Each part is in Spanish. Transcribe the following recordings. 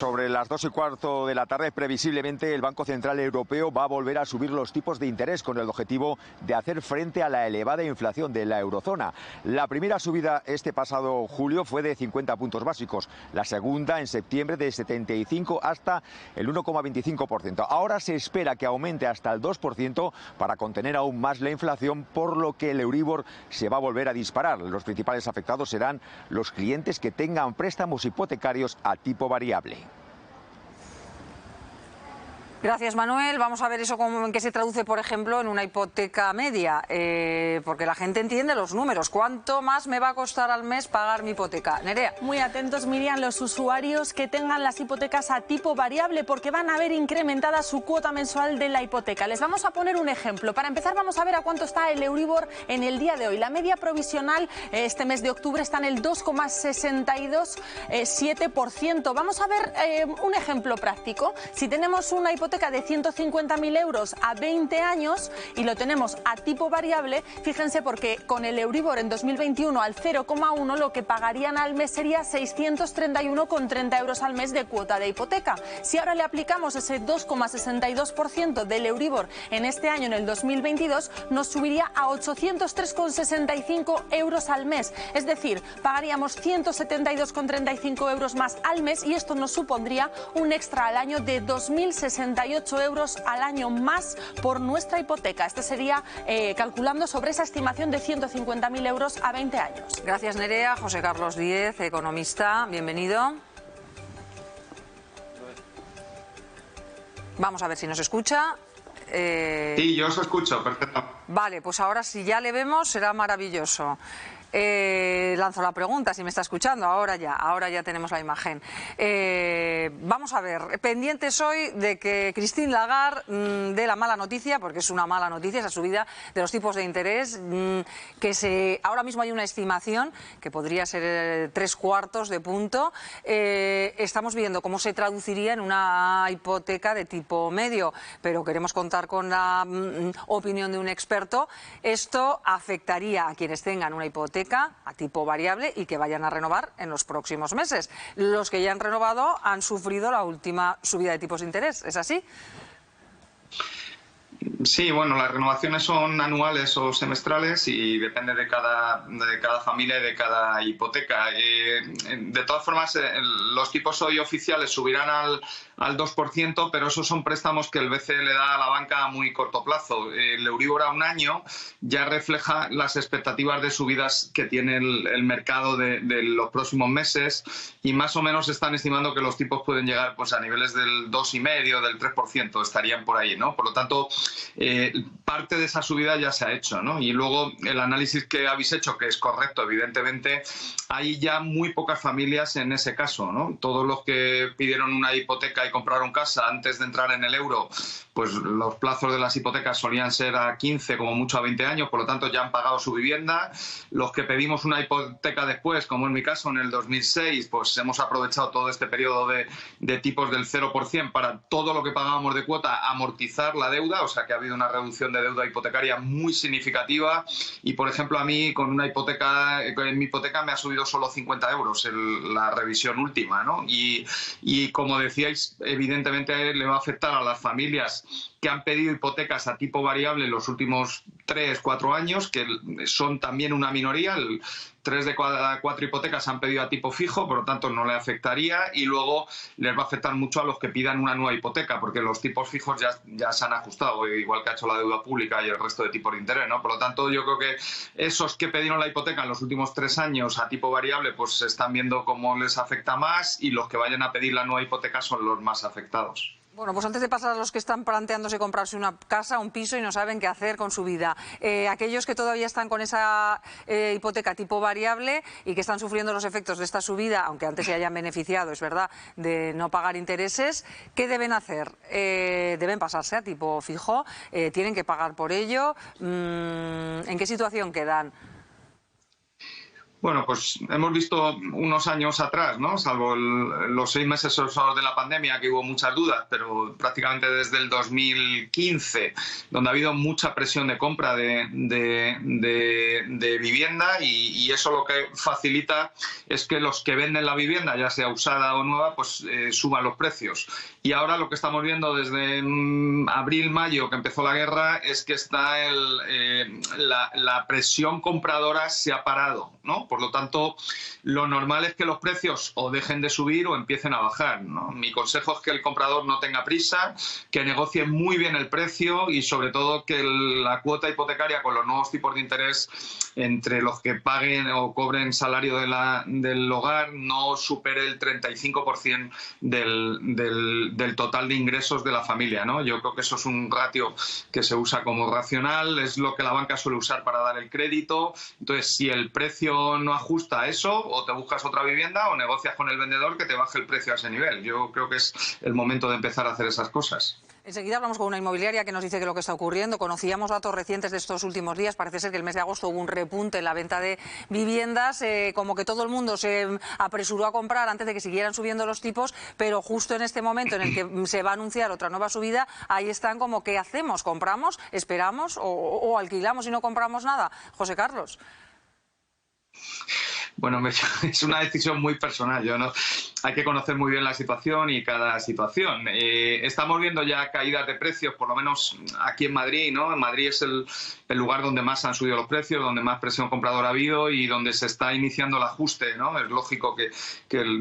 Sobre las 2:15 de la tarde, previsiblemente, el Banco Central Europeo va a volver a subir los tipos de interés con el objetivo de hacer frente a la elevada inflación de la eurozona. La primera subida este pasado julio fue de 50 puntos básicos, la segunda en septiembre de 75 hasta el 1,25%. Ahora se espera que aumente hasta el 2% para contener aún más la inflación, por lo que el Euribor se va a volver a disparar. Los principales afectados serán los clientes que tengan préstamos hipotecarios a tipo variable. Gracias, Manuel. Vamos a ver eso en qué se traduce, por ejemplo, en una hipoteca media, porque la gente entiende los números. ¿Cuánto más me va a costar al mes pagar mi hipoteca? Nerea. Muy atentos, Miriam, los usuarios que tengan las hipotecas a tipo variable, porque van a ver incrementada su cuota mensual de la hipoteca. Les vamos a poner un ejemplo. Para empezar, vamos a ver a cuánto está el Euribor en el día de hoy. La media provisional este mes de octubre está en el 2,627%. Vamos a ver un ejemplo práctico. Si tenemos una hipoteca de 150.000 euros a 20 años y lo tenemos a tipo variable, fíjense, porque con el Euribor en 2021 al 0,1 lo que pagarían al mes sería 631,30 euros al mes de cuota de hipoteca. Si ahora le aplicamos ese 2,62% del Euribor en este año, en el 2022, nos subiría a 803,65 euros al mes. Es decir, pagaríamos 172,35 euros más al mes, y esto nos supondría un extra al año de 2.068 euros al año más por nuestra hipoteca. Este sería calculando sobre esa estimación de 150.000 euros a 20 años. Gracias, Nerea. José Carlos Díez, economista, bienvenido. Vamos a ver si nos escucha. Sí, yo os escucho, perfecto. Vale, pues ahora si ya le vemos será maravilloso. Lanzo la pregunta, si me está escuchando. Ahora ya tenemos la imagen. Vamos a ver, pendientes hoy de que Christine Lagarde dé la mala noticia, porque es una mala noticia esa subida de los tipos de interés, ahora mismo hay una estimación que podría ser 3/4 de punto. Estamos viendo cómo se traduciría en una hipoteca de tipo medio, pero queremos contar con la opinión de un experto. Esto afectaría a quienes tengan una hipoteca a tipo variable y que vayan a renovar en los próximos meses. Los que ya han renovado han sufrido la última subida de tipos de interés, ¿es así? Sí, bueno, las renovaciones son anuales o semestrales y depende de cada familia y de cada hipoteca. De todas formas, los tipos hoy oficiales subirán al 2%, pero esos son préstamos que el BCE le da a la banca a muy corto plazo. El Euribor a un año ya refleja las expectativas de subidas que tiene el mercado de los próximos meses, y más o menos están estimando que los tipos pueden llegar pues a niveles del 2,5%, del 3%, estarían por ahí, ¿no? Por lo tanto, parte de esa subida ya se ha hecho, ¿no? Y luego el análisis que habéis hecho, que es correcto, evidentemente, hay ya muy pocas familias en ese caso, ¿no? Todos los que pidieron una hipoteca y compraron casa antes de entrar en el euro, pues los plazos de las hipotecas solían ser a 15, como mucho a 20 años, por lo tanto ya han pagado su vivienda. Los que pedimos una hipoteca después, como en mi caso en el 2006, pues hemos aprovechado todo este periodo de tipos del 0% para todo lo que pagábamos de cuota amortizar la deuda, o sea que ha habido una reducción de deuda hipotecaria muy significativa. Y por ejemplo, a mí con una hipoteca, en mi hipoteca me ha subido solo 50 euros la revisión última, ¿no? Y como decíais, evidentemente le va a afectar a las familias que han pedido hipotecas a tipo variable en los últimos 3-4 años, que son también una minoría. 3 de cada 4 hipotecas han pedido a tipo fijo, por lo tanto no le afectaría, y luego les va a afectar mucho a los que pidan una nueva hipoteca, porque los tipos fijos ya se han ajustado, igual que ha hecho la deuda pública y el resto de tipos de interés, ¿no? Por lo tanto, yo creo que esos que pidieron la hipoteca en los últimos 3 años a tipo variable, pues se están viendo cómo les afecta más, y los que vayan a pedir la nueva hipoteca son los más afectados. Bueno, pues antes de pasar a los que están planteándose comprarse una casa, un piso y no saben qué hacer con su vida, aquellos que todavía están con esa hipoteca tipo variable y que están sufriendo los efectos de esta subida, aunque antes se hayan beneficiado, es verdad, de no pagar intereses, ¿qué deben hacer? ¿Deben pasarse a tipo fijo? ¿Tienen que pagar por ello? ¿En qué situación quedan? Bueno, pues hemos visto unos años atrás, ¿no? Salvo los 6 meses de la pandemia, que hubo muchas dudas, pero prácticamente desde el 2015, donde ha habido mucha presión de compra de vivienda, y eso lo que facilita es que los que venden la vivienda, ya sea usada o nueva, pues suban los precios. Y ahora lo que estamos viendo desde abril, mayo, que empezó la guerra, es que está la presión compradora se ha parado, ¿no? Por lo tanto, lo normal es que los precios o dejen de subir o empiecen a bajar, ¿no? Mi consejo es que el comprador no tenga prisa, que negocie muy bien el precio y sobre todo que la cuota hipotecaria con los nuevos tipos de interés entre los que paguen o cobren salario del hogar no supere el 35% del total de ingresos de la familia, ¿no? Yo creo que eso es un ratio que se usa como racional, es lo que la banca suele usar para dar el crédito. Entonces, si el precio no ajusta a eso, o te buscas otra vivienda o negocias con el vendedor que te baje el precio a ese nivel. Yo creo que es el momento de empezar a hacer esas cosas. Enseguida hablamos con una inmobiliaria que nos dice que lo que está ocurriendo. Conocíamos datos recientes de estos últimos días. Parece ser que el mes de agosto hubo un repunte en la venta de viviendas, como que todo el mundo se apresuró a comprar antes de que siguieran subiendo los tipos, pero justo en este momento en el que se va a anunciar otra nueva subida, ahí están como, ¿qué hacemos? ¿Compramos? ¿Esperamos? ¿O alquilamos y no compramos nada? José Carlos. Bueno, es una decisión muy personal. Hay que conocer muy bien la situación y cada situación. Estamos viendo ya caídas de precios, por lo menos aquí en Madrid, ¿no? En Madrid es el lugar donde más han subido los precios, donde más presión compradora ha habido y donde se está iniciando el ajuste, ¿no? Es lógico que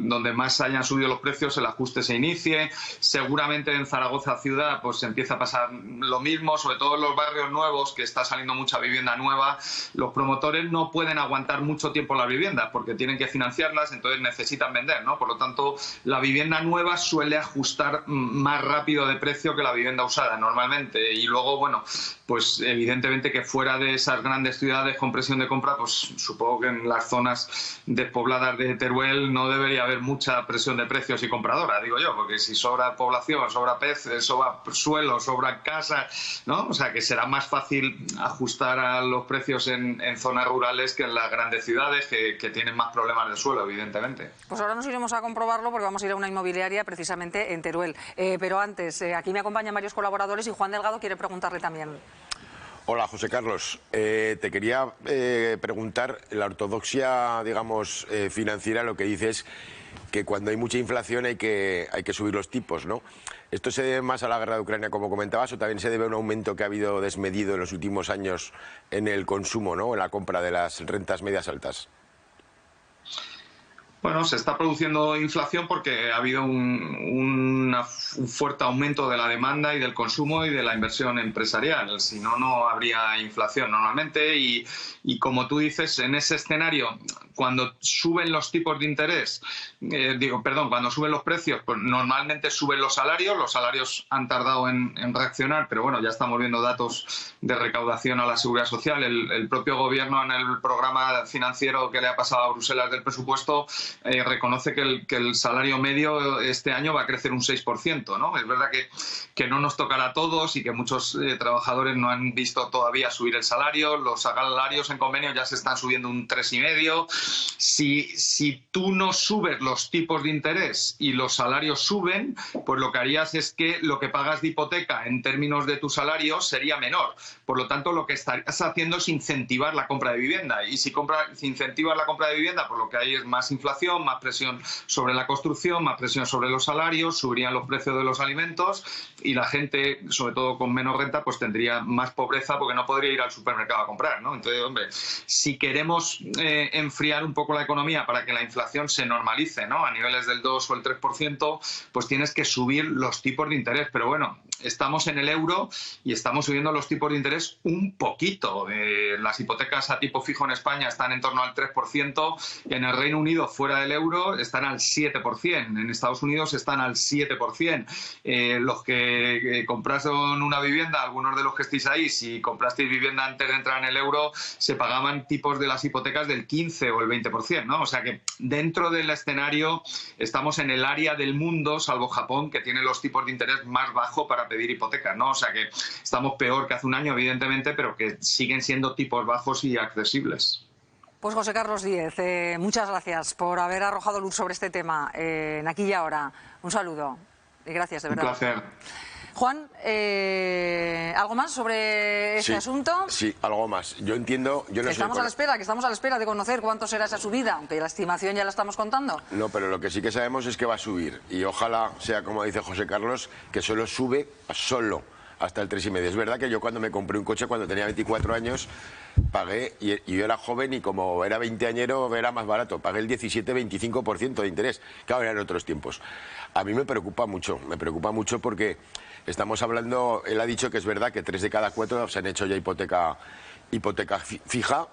donde más hayan subido los precios el ajuste se inicie. Seguramente en Zaragoza ciudad pues empieza a pasar lo mismo, sobre todo en los barrios nuevos, que está saliendo mucha vivienda nueva. Los promotores no pueden aguantar mucho tiempo las viviendas porque tienen que financiarlas, entonces necesitan vender, ¿no? Por lo tanto, la vivienda nueva suele ajustar más rápido de precio que la vivienda usada normalmente. Y luego, bueno, pues evidentemente que fuera de esas grandes ciudades con presión de compra, pues supongo que en las zonas despobladas de Teruel no debería haber mucha presión de precios y compradora, digo yo, porque si sobra población, sobra peces, sobra suelo, sobra casas, ¿no? O sea, que será más fácil ajustar a los precios en zonas rurales que en las grandes ciudades que tienen más problemas de suelo, evidentemente. Pues ahora nos iremos a comprobarlo porque vamos a ir a una inmobiliaria precisamente en Teruel. Pero antes, aquí me acompañan varios colaboradores y Juan Delgado quiere preguntarle también. Hola, José Carlos. Te quería preguntar, la ortodoxia, digamos, financiera, lo que dice es que cuando hay mucha inflación hay que subir los tipos, ¿no? ¿Esto se debe más a la guerra de Ucrania, como comentabas, o también se debe a un aumento que ha habido desmedido en los últimos años en el consumo, ¿no? En la compra de las rentas medias altas? Bueno, se está produciendo inflación porque ha habido un fuerte aumento de la demanda y del consumo y de la inversión empresarial. Si no, no habría inflación normalmente. Y como tú dices, en ese escenario, cuando suben los tipos de interés, cuando suben los precios, pues normalmente suben los salarios. Los salarios han tardado en reaccionar, pero bueno, ya estamos viendo datos de recaudación a la Seguridad Social. El propio gobierno, en el programa financiero que le ha pasado a Bruselas del presupuesto, reconoce que el salario medio este año va a crecer un 6%, ¿no? Es verdad que no nos tocará a todos y que muchos trabajadores no han visto todavía subir el salario. Los salarios en convenio ya se están subiendo un 3,5%. Si tú no subes los tipos de interés y los salarios suben, pues lo que harías es que lo que pagas de hipoteca en términos de tu salario sería menor. Por lo tanto, lo que estarías haciendo es incentivar la compra de vivienda. Y si incentivas la compra de vivienda, pues lo que hay es más inflación, más presión sobre la construcción, más presión sobre los salarios, subirían los precios de los alimentos y la gente, sobre todo con menos renta, pues tendría más pobreza porque no podría ir al supermercado a comprar, ¿no? Entonces, hombre, si queremos enfriar un poco la economía para que la inflación se normalice, ¿no? A niveles del 2 o el 3%, pues tienes que subir los tipos de interés. Pero bueno, estamos en el euro y estamos subiendo los tipos de interés un poquito. Las hipotecas a tipo fijo en España están en torno al 3%, en el Reino Unido, fuera del euro, están al 7%, en Estados Unidos están al 7%. Los que compraron una vivienda, algunos de los que estéis ahí, si comprasteis vivienda antes de entrar en el euro, se pagaban tipos de las hipotecas del 15 o el 20%, ¿no? O sea que dentro del escenario estamos en el área del mundo, salvo Japón, que tiene los tipos de interés más bajos para pedir hipotecas, ¿no? O sea que estamos peor que hace un año, evidentemente, pero que siguen siendo tipos bajos y accesibles. Pues José Carlos Díez, muchas gracias por haber arrojado luz sobre este tema en Aquí y Ahora. Un saludo y gracias, de verdad. Un placer. Juan, ¿algo más sobre este asunto? Sí, algo más. Yo entiendo... Estamos a la espera de conocer cuánto será esa subida, aunque la estimación ya la estamos contando. No, pero lo que sí que sabemos es que va a subir. Y ojalá sea, como dice José Carlos, que solo sube hasta el 3,5. Es verdad que yo cuando me compré un coche, cuando tenía 24 años, pagué, y yo era joven y como era veinteañero era más barato, pagué el 17-25% de interés. Claro, eran otros tiempos. A mí me preocupa mucho porque estamos hablando, él ha dicho que es verdad que 3 de cada 4 se han hecho ya hipoteca fija,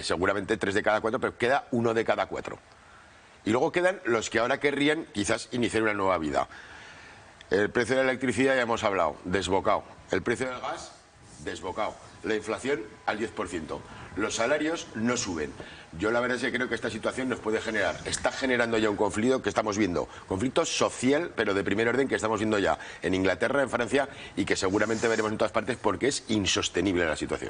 seguramente 3 de cada 4, pero queda 1 de cada 4. Y luego quedan los que ahora querrían quizás iniciar una nueva vida. El precio de la electricidad ya hemos hablado, desbocado. El precio del gas, desbocado. La inflación al 10%. Los salarios no suben. Yo la verdad es que creo que esta situación nos puede generar, está generando ya un conflicto que estamos viendo, conflicto social, pero de primer orden, que estamos viendo ya en Inglaterra, en Francia, y que seguramente veremos en todas partes porque es insostenible la situación.